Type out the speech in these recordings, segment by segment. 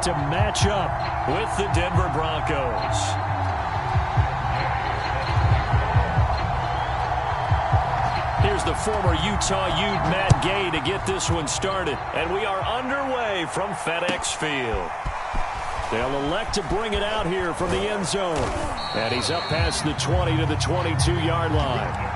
to match up with the Denver Broncos. Here's the former Utah Ute Matt Gay to get this one started. And we are underway from FedEx Field. They'll elect to bring it out here from the end zone. And he's up past the 20 to the 22-yard line.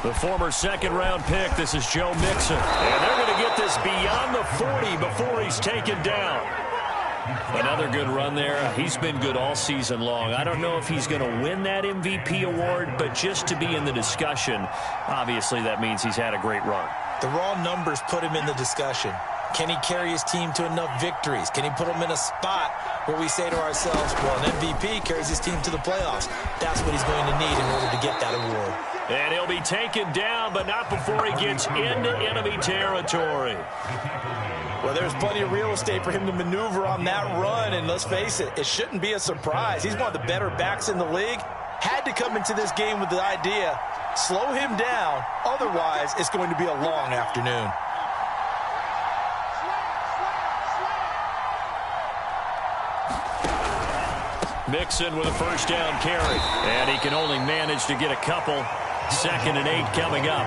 The former second-round pick, this is Joe Mixon. And they're going to get this beyond the 40 before he's taken down. Another good run there. He's been good all season long. I don't know if he's going to win that MVP award, but just to be in the discussion, obviously that means he's had a great run. The raw numbers put him in the discussion. Can he carry his team to enough victories? Can he put them in a spot where we say to ourselves, well, an MVP carries his team to the playoffs. That's what he's going to need in order to get that award. And he'll be taken down, but not before he gets into enemy territory. Well, there's plenty of real estate for him to maneuver on that run, and let's face it, it shouldn't be a surprise. He's one of the better backs in the league. Had to come into this game with the idea, slow him down, otherwise it's going to be a long afternoon. Mixon with a first down carry, and he can only manage to get a couple. 2nd and 8 coming up.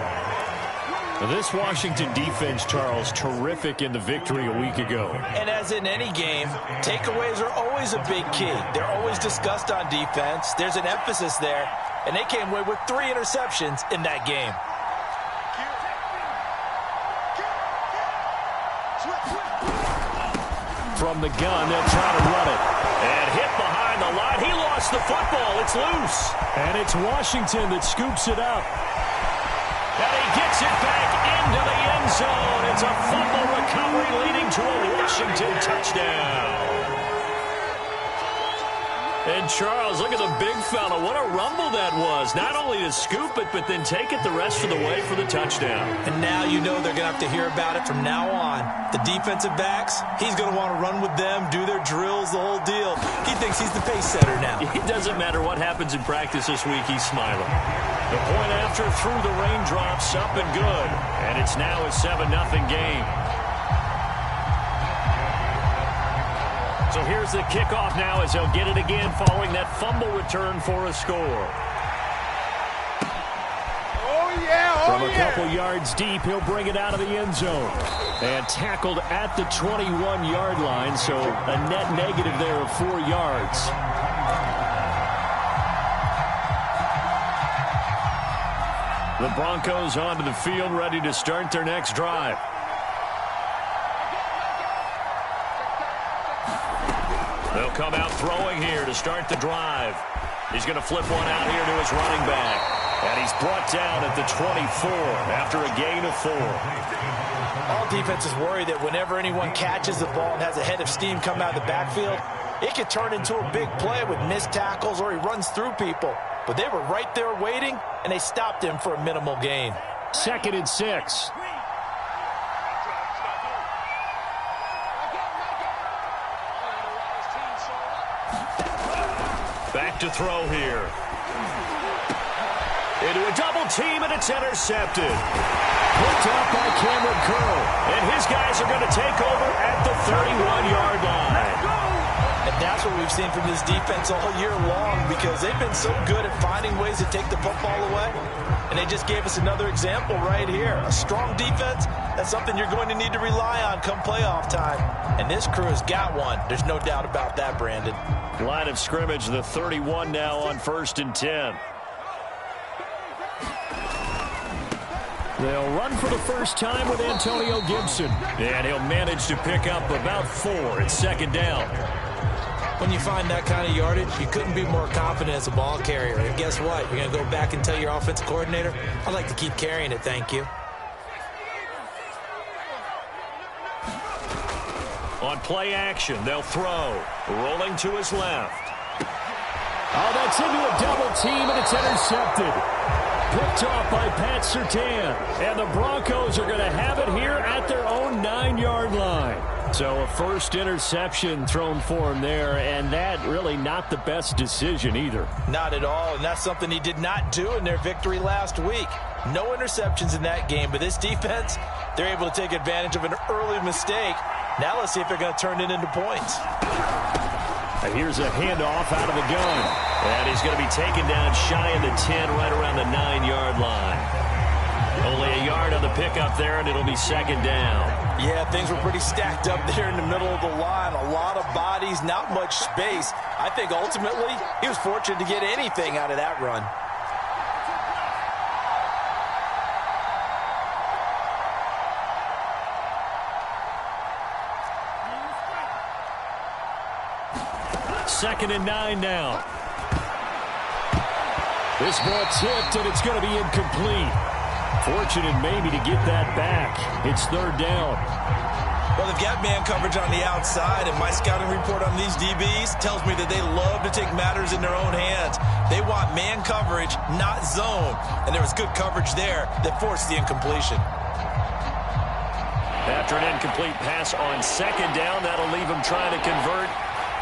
This Washington defense, Charles, terrific in the victory a week ago. And as in any game, takeaways are always a big key. They're always discussed on defense. There's an emphasis there, and they came away with 3 interceptions in that game. From the gun, they'll try to run it. And hit behind the line. He lost the football. It's loose. And it's Washington that scoops it up. And he gets it back into the end zone. It's a fumble recovery leading to a Washington touchdown. And Charles, look at the big fella. What a rumble that was. Not only to scoop it, but then take it the rest of the way for the touchdown. And now you know they're going to have to hear about it from now on. The defensive backs, he's going to want to run with them, do their drills, the whole deal. He thinks he's the pace setter now. It doesn't matter what happens in practice this week, he's smiling. The point after through the raindrops, up and good. And it's now a 7-0 game. So here's the kickoff now as they'll get it again following that fumble return for a score. From a couple yards deep, he'll bring it out of the end zone. And tackled at the 21-yard line, so a net negative there of 4 yards. The Broncos onto the field, ready to start their next drive. They'll come out throwing here to start the drive. He's going to flip one out here to his running back. And he's brought down at the 24 after a gain of 4. All defenses worry that whenever anyone catches the ball and has a head of steam come out of the backfield, it could turn into a big play with missed tackles or he runs through people. But they were right there waiting, and they stopped him for a minimal gain. 2nd and 6. Back to throw here. Into a double team, and it's intercepted. Picked off by Cameron Curl. And his guys are going to take over at the 31-yard line. And that's what we've seen from this defense all year long, because they've been so good at finding ways to take the football away. And they just gave us another example right here. A strong defense, that's something you're going to need to rely on come playoff time. And this crew has got one. There's no doubt about that, Brandon. Line of scrimmage, the 31 now on 1st and 10. They'll run for the first time with Antonio Gibson. And he'll manage to pick up about 4. It's 2nd down. When you find that kind of yardage, you couldn't be more confident as a ball carrier. And guess what? You're going to go back and tell your offensive coordinator, I'd like to keep carrying it, thank you. On play action, they'll throw. Rolling to his left. Oh, that's into a double team, and it's intercepted. Picked off by Pat Surtain. And the Broncos are going to have it here at their own 9-yard line. So a first interception thrown for him there, and that really not the best decision either. Not at all, and that's something he did not do in their victory last week. No interceptions in that game, but this defense, they're able to take advantage of an early mistake. Now let's see if they're going to turn it into points. And here's a handoff out of the gun. And he's going to be taken down shy of the 10, right around the 9-yard line. Only a yard on the pickup there, and it'll be 2nd down. Yeah, things were pretty stacked up there in the middle of the line. A lot of bodies, not much space. I think ultimately he was fortunate to get anything out of that run. Second and 9 now. This ball tipped, and it's going to be incomplete. Fortunate maybe to get that back. It's 3rd down. Well, they've got man coverage on the outside, and my scouting report on these DBs tells me that they love to take matters in their own hands. They want man coverage, not zone. And there was good coverage there that forced the incompletion. After an incomplete pass on 2nd down, that'll leave him trying to convert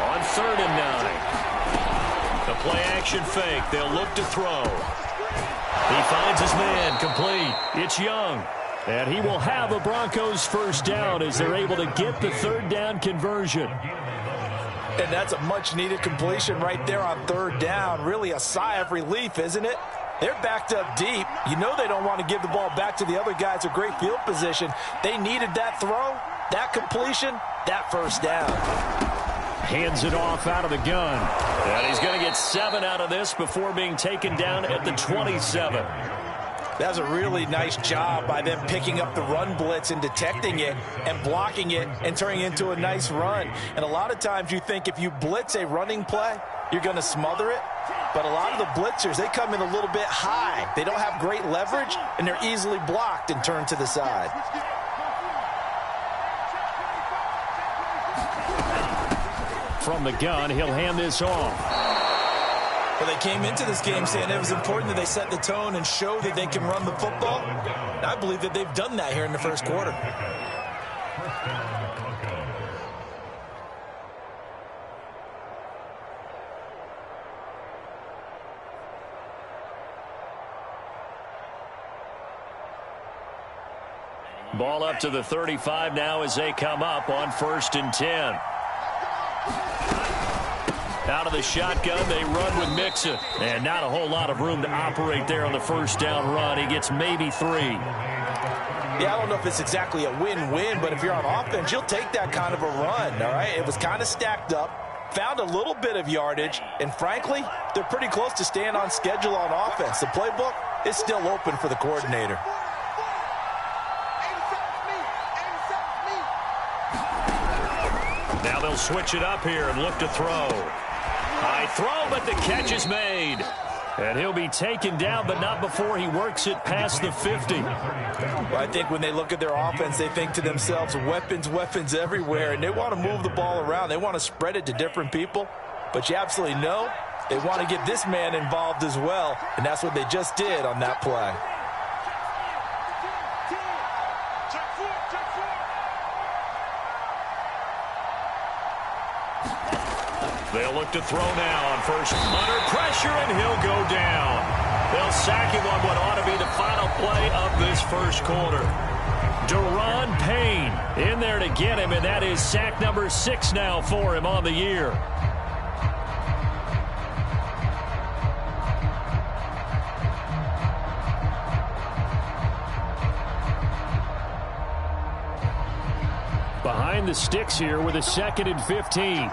on 3rd and 9. The play action fake. They'll look to throw. He finds his man, complete. It's Young. And he will have a Broncos first down as they're able to get the 3rd down conversion. And that's a much-needed completion right there on 3rd down. Really a sigh of relief, isn't it? They're backed up deep. You know they don't want to give the ball back to the other guys. A great field position. They needed that throw, that completion, that first down. Hands it off out of the gun. And he's going to get 7 out of this before being taken down at the 27. That was a really nice job by them picking up the run blitz and detecting it and blocking it and turning it into a nice run. And a lot of times you think if you blitz a running play, you're going to smother it. But a lot of the blitzers, they come in a little bit high. They don't have great leverage, and they're easily blocked and turned to the side. From the gun, he'll hand this off. Well, they came into this game saying it was important that they set the tone and show that they can run the football. And I believe that they've done that here in the first quarter. Ball up to the 35 now as they come up on 1st and 10. Out of the shotgun, they run with Mixon. And not a whole lot of room to operate there on the first down run. He gets maybe 3. Yeah, I don't know if it's exactly a win-win, but if you're on offense, you'll take that kind of a run, all right? It was kind of stacked up, found a little bit of yardage, and frankly, they're pretty close to staying on schedule on offense. The playbook is still open for the coordinator. Now they'll switch it up here and look to throw. High throw, but the catch is made. And he'll be taken down, but not before he works it past the 50. Well, I think when they look at their offense, they think to themselves, weapons, weapons everywhere, and they want to move the ball around. They want to spread it to different people, but you absolutely know they want to get this man involved as well, and that's what they just did on that play. They'll look to throw now on first. Under pressure, and he'll go down. They'll sack him on what ought to be the final play of this first quarter. Daron Payne in there to get him, and that is sack number 6 now for him on the year. Behind the sticks here with a 2nd and 15.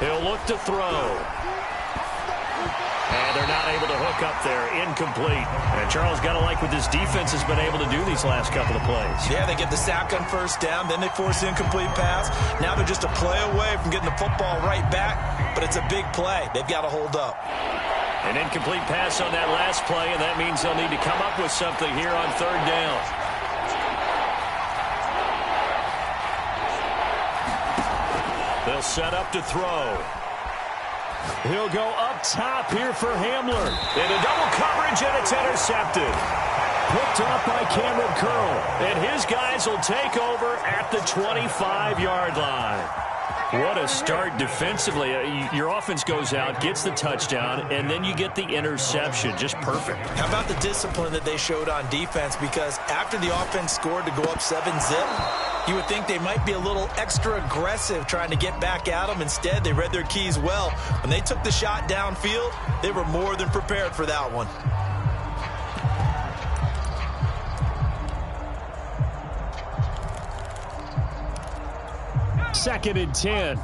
He'll look to throw. And they're not able to hook up there. Incomplete. And Charles, got to like what this defense has been able to do these last couple of plays. Yeah, they get the sack on first down, then they force the incomplete pass. Now they're just a play away from getting the football right back, but it's a big play. They've got to hold up. An incomplete pass on that last play, and that means they'll need to come up with something here on 3rd down. They'll set up to throw. He'll go up top here for Hamler. Into double coverage, and it's intercepted. Picked off by Cameron Curl. And his guys will take over at the 25-yard line. What a start defensively. Your offense goes out, gets the touchdown, and then you get the interception. Just perfect. How about the discipline that they showed on defense? Because after the offense scored to go up 7-zip, you would think they might be a little extra aggressive trying to get back at them. Instead, they read their keys well. When they took the shot downfield, they were more than prepared for that one. Second and 10.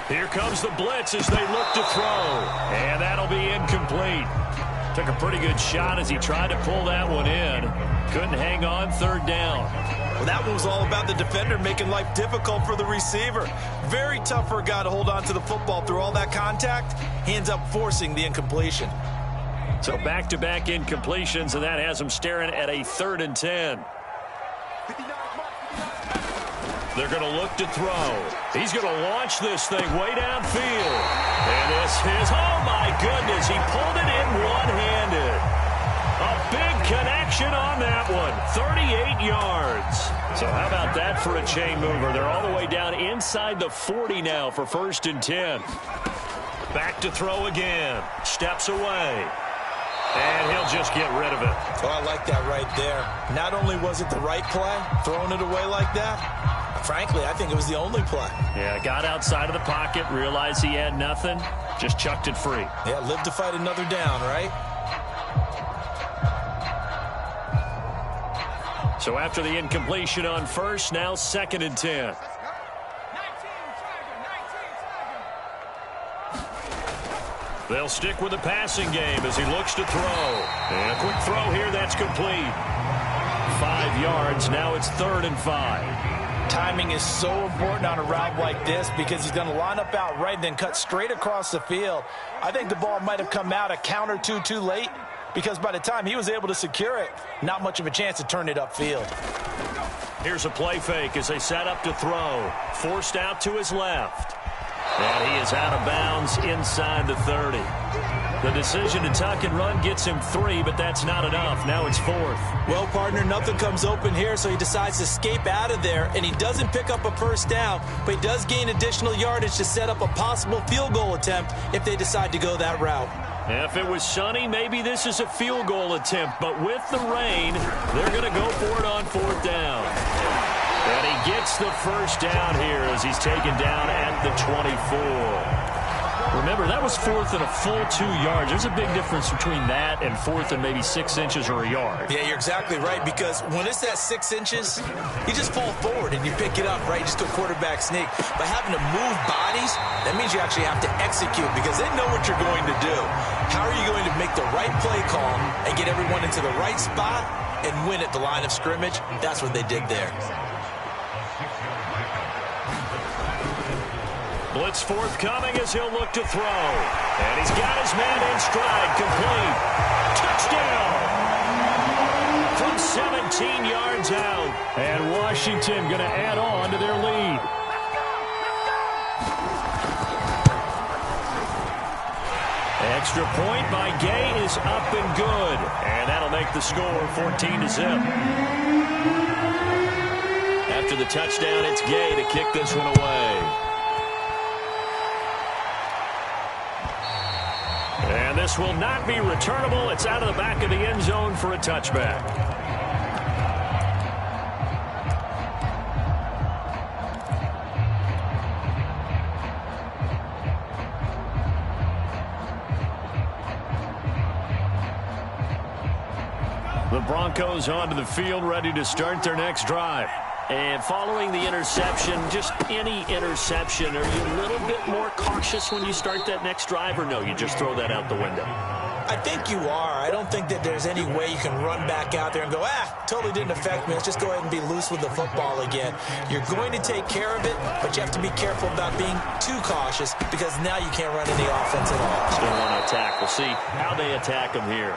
Here comes the blitz as they look to throw. And that'll be incomplete. Took a pretty good shot as he tried to pull that one in. Couldn't hang on 3rd down. Well, that one was all about the defender making life difficult for the receiver. Very tough for a guy to hold on to the football through all that contact. He ends up forcing the incompletion. So back-to-back incompletions, and that has him staring at a 3rd and 10. They're going to look to throw. He's going to launch this thing way downfield. And this is, oh my goodness, he pulled it in one-handed. A big connection on that one, 38 yards. So how about that for a chain mover? They're all the way down inside the 40 now for 1st and 10. Back to throw again. Steps away. And he'll just get rid of it. Oh, I like that right there. Not only was it the right play, throwing it away like that, frankly, I think it was the only play. Yeah, got outside of the pocket, realized he had nothing, just chucked it free. Yeah, live to fight another down, right? So after the incompletion on 1st, now 2nd and 10. They'll stick with the passing game as he looks to throw. And a quick throw here, that's complete. 5 yards, now it's 3rd and 5. Timing is so important on a route like this because he's going to line up out right and then cut straight across the field. I think the ball might have come out a count or two too late because by the time he was able to secure it, not much of a chance to turn it upfield. Here's a play fake as they set up to throw. Forced out to his left. And he is out of bounds inside the 30. The decision to tuck and run gets him 3, but that's not enough. Now it's 4th. Well, partner, nothing comes open here, so he decides to escape out of there, and he doesn't pick up a 1st down, but he does gain additional yardage to set up a possible field goal attempt if they decide to go that route. If it was sunny, maybe this is a field goal attempt, but with the rain, they're going to go for it on 4th down. And he gets the 1st down here as he's taken down at the 24. Remember, that was 4th and a full 2 yards. There's a big difference between that and 4th and maybe 6 inches or a yard. Yeah, you're exactly right, because when it's at 6 inches, you just fall forward and you pick it up, right? You just go quarterback sneak. By having to move bodies, that means you actually have to execute because they know what you're going to do. How are you going to make the right play call and get everyone into the right spot and win at the line of scrimmage? That's what they did there. Blitz forthcoming as he'll look to throw. And he's got his man in stride, complete. Touchdown! From 17 yards out. And Washington going to add on to their lead. Extra point by Gay is up and good. And that'll make the score 14-0. After the touchdown, it's Gay to kick this one away. And this will not be returnable. It's out of the back of the end zone for a touchback. The Broncos onto the field, ready to start their next drive. And following the interception, just any interception, are you a little bit more cautious when you start that next drive, or no, you just throw that out the window? I think you are. I don't think that there's any way you can run back out there and go, totally didn't affect me. Let's just go ahead and be loose with the football again. You're going to take care of it, but you have to be careful about being too cautious because now you can't run any offense at all. Still want to attack. We'll see how they attack them here.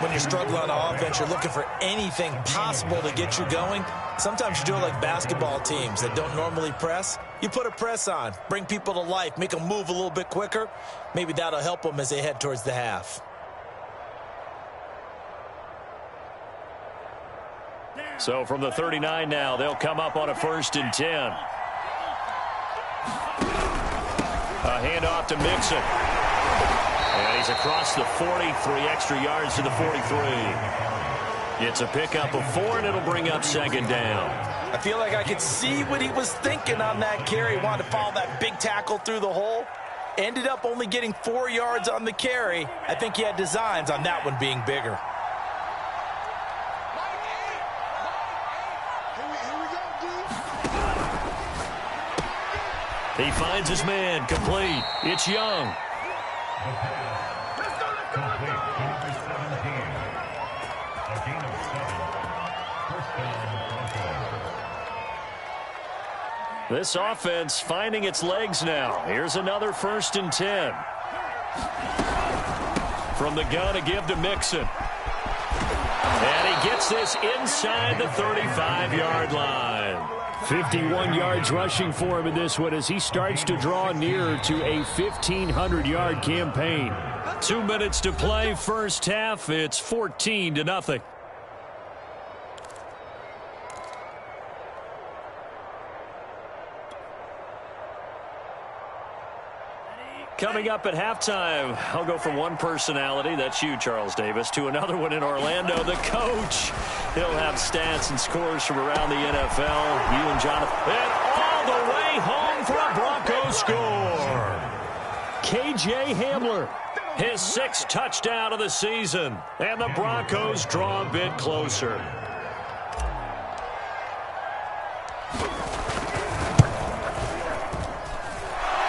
When you're struggling on offense, you're looking for anything possible to get you going. Sometimes you do it like basketball teams that don't normally press. You put a press on, bring people to life, make them move a little bit quicker. Maybe that'll help them as they head towards the half. So from the 39 now, they'll come up on a 1st and 10. A handoff to Mixon. And he's across the 40, 3 extra yards to the 43. It's a pickup of 4, and it'll bring up 2nd down. I feel like I could see what he was thinking on that carry. He wanted to follow that big tackle through the hole. Ended up only getting 4 yards on the carry. I think he had designs on that one being bigger. He finds his man, complete. It's Young. This offense finding its legs now. Here's another 1st and 10. From the gun, a give to Mixon. And he gets this inside the 35-yard line. 51 yards rushing for him in this one as he starts to draw nearer to a 1,500-yard campaign. 2 minutes to play, first half. It's 14-0. Coming up at halftime, I'll go from one personality, that's you, Charles Davis, to another one in Orlando, the coach. He'll have stats and scores from around the NFL. You and Jonathan. And all the way home for a Broncos score. KJ Hamler, his 6th touchdown of the season. And the Broncos draw a bit closer.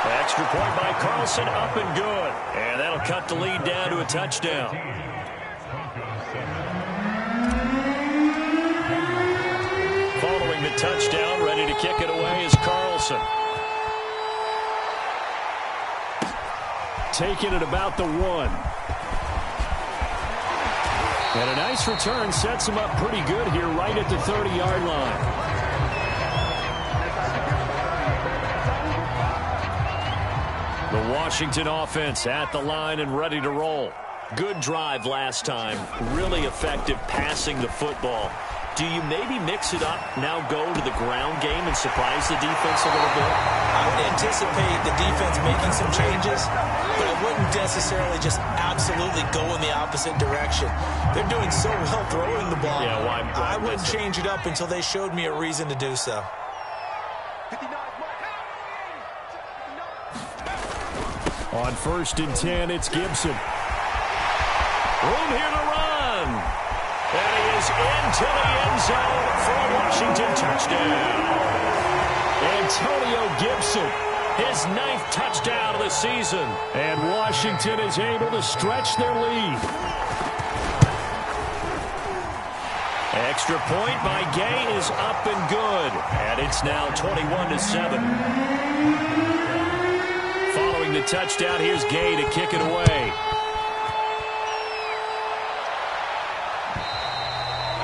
Extra point by Carlson, up and good. And that'll cut the lead down to a touchdown. Following the touchdown, ready to kick it away is Carlson. Taking it about the 1. And a nice return sets him up pretty good here right at the 30-yard line. The Washington offense at the line and ready to roll. Good drive last time. Really effective passing the football. Do you maybe mix it up, now go to the ground game and surprise the defense a little bit? I would anticipate the defense making some changes, but I wouldn't necessarily just absolutely go in the opposite direction. They're doing so well throwing the ball. Yeah, why I wouldn't change it up until they showed me a reason to do so. On 1st and 10, it's Gibson. Room here to run. And he is into the end zone for a Washington touchdown. Antonio Gibson, his 9th touchdown of the season. And Washington is able to stretch their lead. Extra point by Gay is up and good. And it's now 21-7. Following the touchdown, here's Gay to kick it away.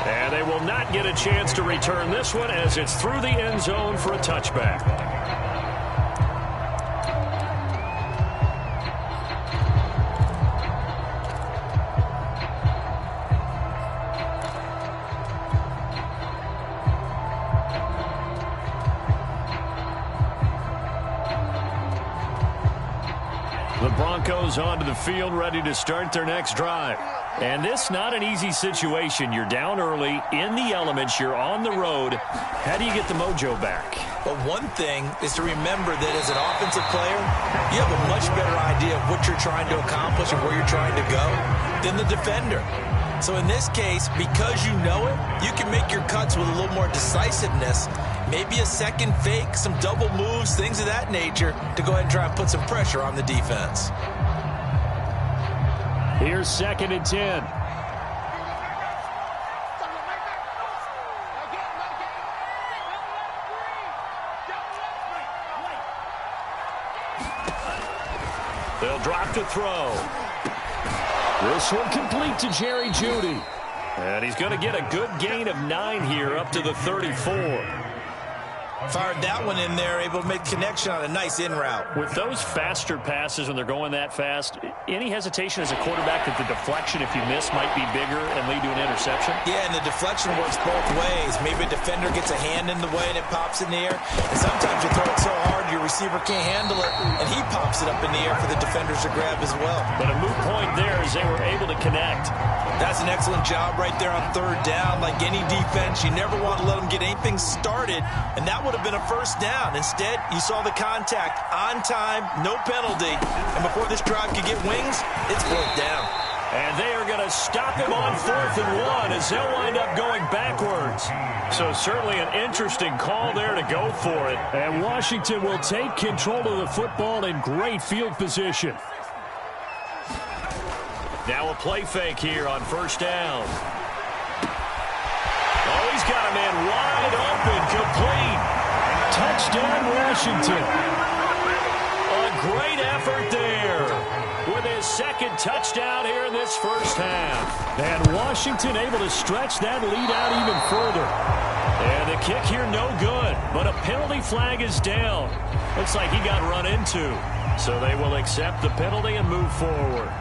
And they will not get a chance to return this one as it's through the end zone for a touchback. The Broncos onto the field, ready to start their next drive. And this not an easy situation. You're down early, in the elements, you're on the road. How do you get the mojo back? But one thing is to remember that as an offensive player, you have a much better idea of what you're trying to accomplish and where you're trying to go than the defender. So in this case, because you know it, you can make your cuts with a little more decisiveness. Maybe a second fake, some double moves, things of that nature to go ahead and try and put some pressure on the defense. Here's 2nd and 10. They'll drop to throw. This one complete to Jerry Jeudy. And he's going to get a good gain of 9 here up to the 34. Fired that one in there, able to make connection on a nice in route. With those faster passes when they're going that fast, any hesitation as a quarterback that the deflection, if you miss, might be bigger and lead to an interception? Yeah, and the deflection works both ways. Maybe a defender gets a hand in the way and it pops in the air. And sometimes you throw it so hard your receiver can't handle it, and he pops it up in the air for the defenders to grab as well. But a moot point there is they were able to connect. That's an excellent job right there on 3rd down. Like any defense, you never want to let them get anything started, and that would have been a first down. Instead, you saw the contact on time, no penalty, and before this drive could get wings, it's 4th down. And they are going to stop him on 4th and 1 as they'll wind up going backwards. So certainly an interesting call there to go for it. And Washington will take control of the football in great field position. Now a play fake here on 1st down. Oh, he's got a man wide open, complete. Touchdown, Washington. A great effort there with his 2nd touchdown here in this first half. And Washington able to stretch that lead out even further. And the kick here no good, but a penalty flag is down. Looks like he got run into. So they will accept the penalty and move forward.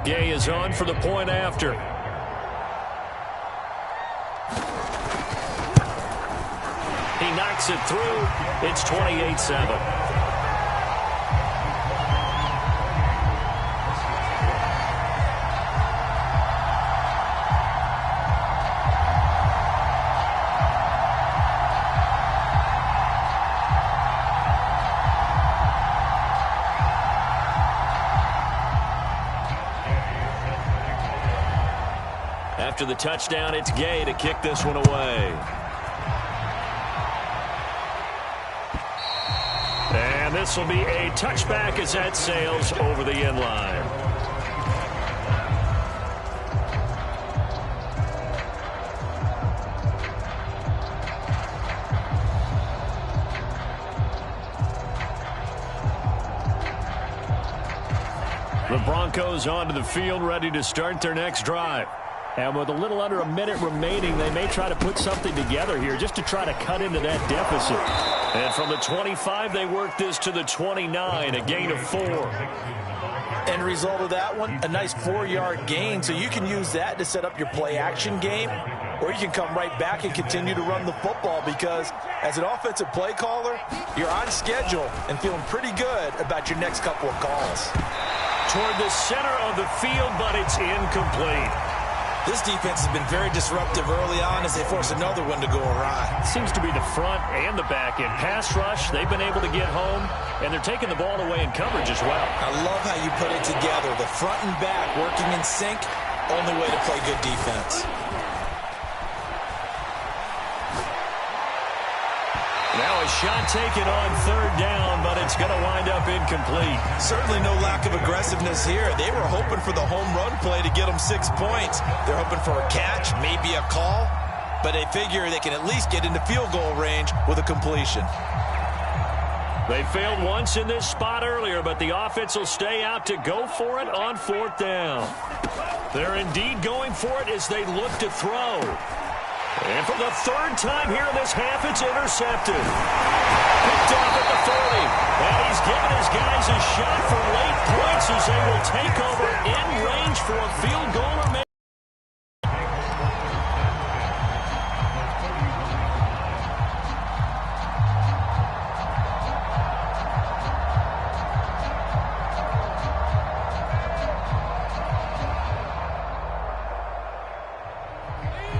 Gay is on for the point after. He knocks it through. It's 28-7. After the touchdown, it's Gay to kick this one away. And this will be a touchback as that sails over the end line. The Broncos onto the field, ready to start their next drive. And with a little under a minute remaining, they may try to put something together here just to try to cut into that deficit. And from the 25, they work this to the 29, a gain of 4. End result of that one, a nice 4-yard gain. So you can use that to set up your play-action game, or you can come right back and continue to run the football because as an offensive play caller, you're on schedule and feeling pretty good about your next couple of calls. Toward the center of the field, but it's incomplete. This defense has been very disruptive early on as they force another one to go awry. Seems to be the front and the back end. Pass rush, they've been able to get home, and they're taking the ball away in coverage as well. I love how you put it together. The front and back working in sync, only way to play good defense. Now a shot taken on 3rd down, but it's going to wind up incomplete. Certainly no lack of aggressiveness here. They were hoping for the home run play to get them 6 points. They're hoping for a catch, maybe a call, but they figure they can at least get into field goal range with a completion. They failed once in this spot earlier, but the offense will stay out to go for it on 4th down. They're indeed going for it as they look to throw. And for the 3rd time here in this half, it's intercepted. Picked off at the 40. And he's giving his guys a shot for late points as they will take over in range for a field goal or maybe.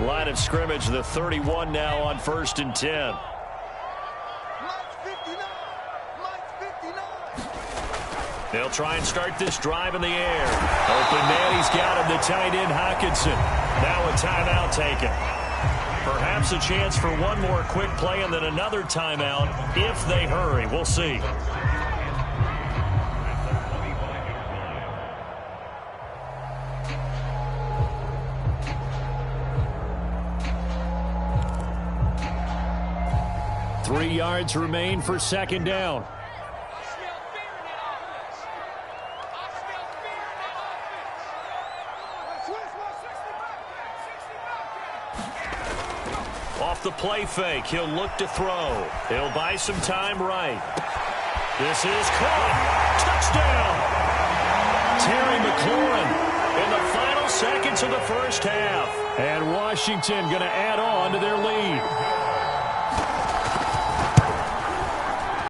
Line of of scrimmage, the 31 now on 1st and 10. They'll try and start this drive in the air. Open man, he's got him, the tight end Hockenson. Now a timeout taken. Perhaps a chance for one more quick play and then another timeout if they hurry. We'll see. Three yards remain for second down. Off the play fake, he'll look to throw. He'll buy some time right. This is caught. Touchdown! Terry McLaurin in the final seconds of the first half. And Washington going to add on to their lead.